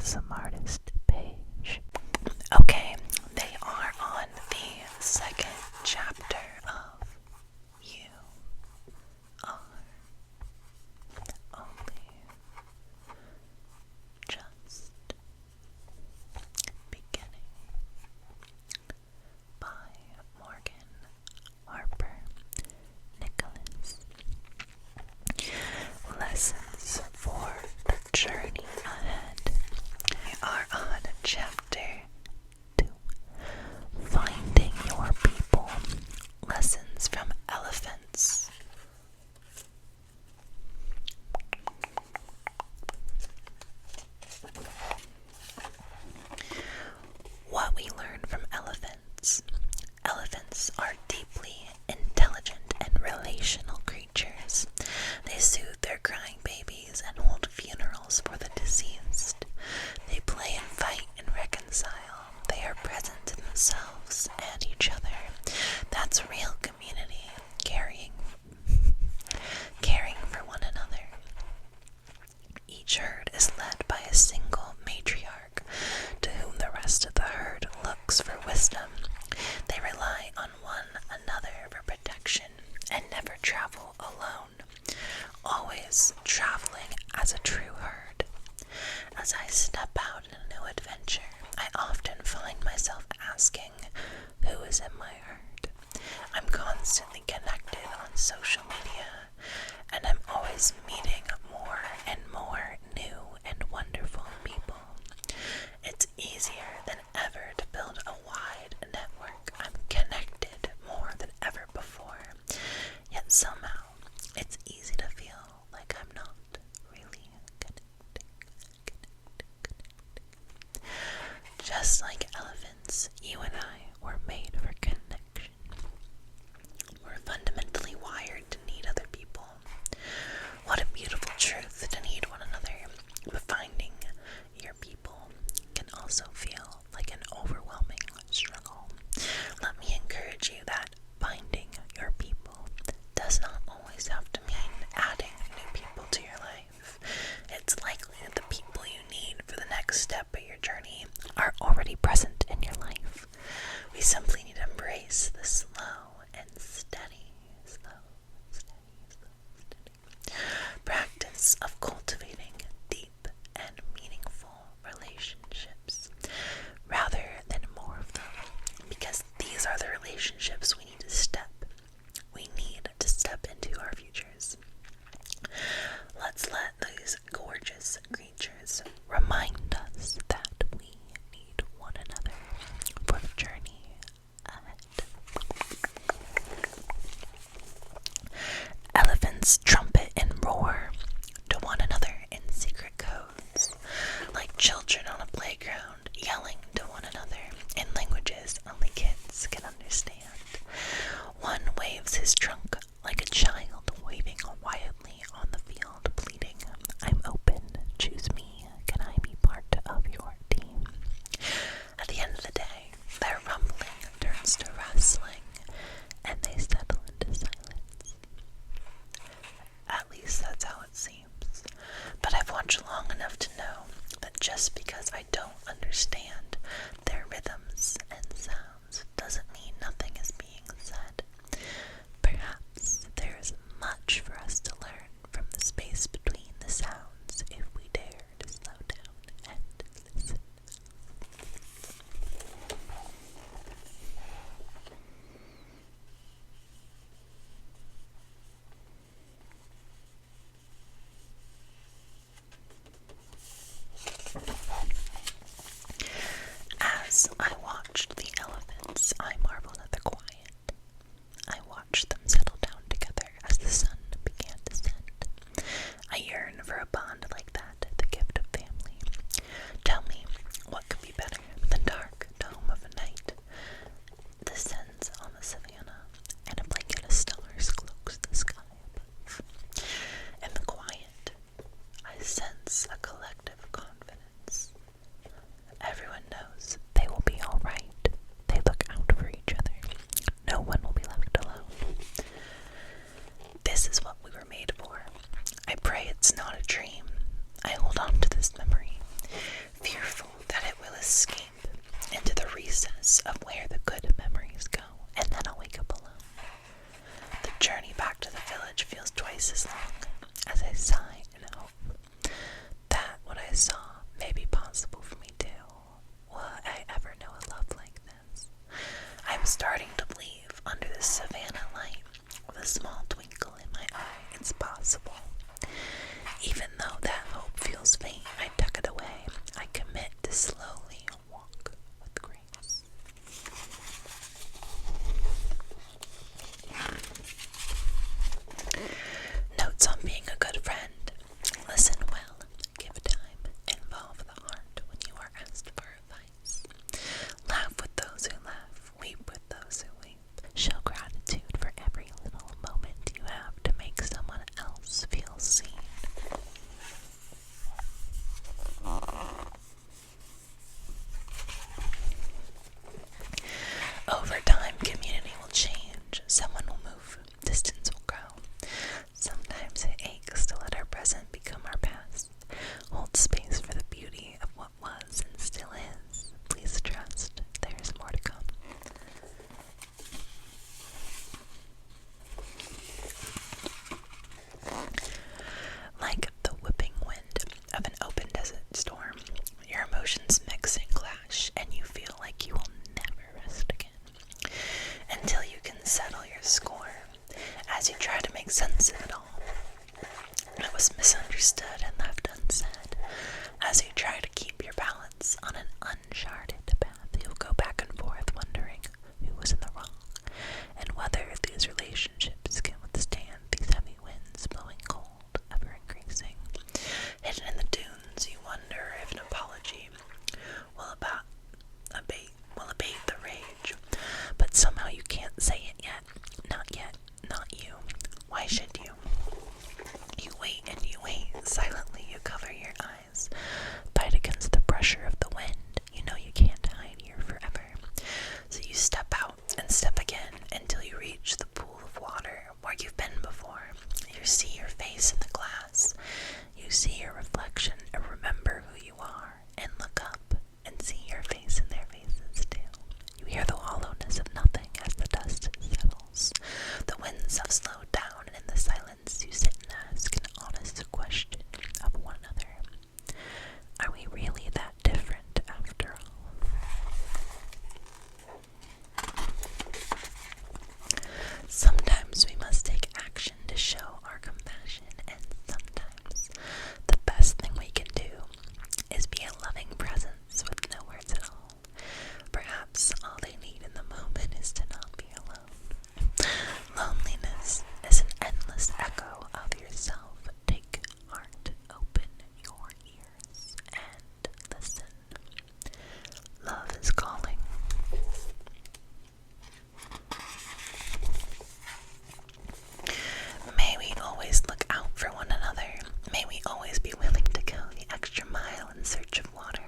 Asmrtist Paige. Okay, they are on the second chapter of You Are Only Just Beginning by Morgan Harper Nicholas. Lessons for the journey ahead. We are on chapter 2. Finding your people. Lessons from elephants. What we learn from elephants. Elephants are deeply intelligent and relational creatures. They soothe their crying babies and hold funerals for the deceased. They play and fight and reconcile. They are present to themselves and each other. That's real community, caring for one another. Each herd is led by a single matriarch to whom the rest of the herd looks for wisdom. They rely on one another for protection and never travel alone, always traveling as a true herd. As I step out in a new adventure, I often find myself asking, who is in my herd? I'm constantly connected on social media, and I'm always meeting more and more new and wonderful people. It's easier than ever to build a wide network. I'm connected more than ever before, yet somehow it's easy to feel like I'm not really connecting. Just like elephants, you and I were made for connection. We're fundamentally wired to need other people. What a beautiful truth to need one another, but finding your people can also feel like an overwhelming struggle. Let me encourage you that finding your people does not always have to mean adding new people to your life. It's likely that the people you need for the next step of your journey are already present in your life. We simply need to embrace the slow and steady practice of cultivating deep and meaningful relationships rather than more of them, because these are the relationships we need to step into our futures. Let's let these gorgeous creatures remind us that we need one another for the journey ahead. Elephants trumpet and roar to one another in secret codes, like children on a playground yelling to one another in languages only kids can understand. One waves his trunk like a child waving wildly on the field, pleading, I'm open, choose me, can I be part of your team? At the end of the day, their rumbling turns to rustling, and they settle into silence. At least that's how it seems. But I've watched long enough to know that just because I don't understand their rhythms and sounds doesn't mean nothing is being said. Perhaps there is much for us to learn from the space between the sounds if we dare to slow down and listen. As I watched the elephants, I marveled at the quiet. I watched them settle down together as the sun began to set. I yearn for a bond like that, the gift of family. Tell me, what could be better than dark dome of a night descends on the savannah, and a blanket of stars cloaks the sky above. In the quiet, I sense a collective confidence. Everyone knows they will be all right. They look out for each other. No one will be left alone. This is what we were made for. I pray it's not a dream. I hold on to this memory. Fear As you try to keep your balance on an uncharted path, you'll go back and forth wondering who was in the wrong and whether these relationships can withstand these heavy winds blowing cold, ever increasing. Hidden in the dunes, you wonder if an apology will abate the rage, but somehow you can't say it yet. Not yet, not you. Why should you? You wait and you wait. Silently you cover your eyes, fight against the pressure of the wind. You know you can't hide here forever. So you step out and step again until you reach the pool of water where you've been before. You see your face in the glass. You see your reflection and remember who you are, and look up and see your face in their faces too. You hear the hollowness of nothing as the dust settles. The winds have slowed down, and in the silence you sit and ask an honest question of one another. Are we really that different after all? Sometimes we must take action to show our compassion, and sometimes the best thing we can do is be a loving presence with no words at all. Perhaps all they need in the moment is to not be alone. Loneliness is an endless echo of yourself. Take heart, open your ears, and listen. Love is calling. May we always look out for one another. May we always be willing to go the extra mile in search of water,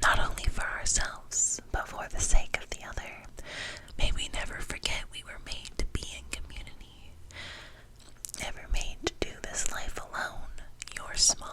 not only for ourselves, but for the sake of the other. May we never forget we were made to be in community, never made to do this life alone. Your small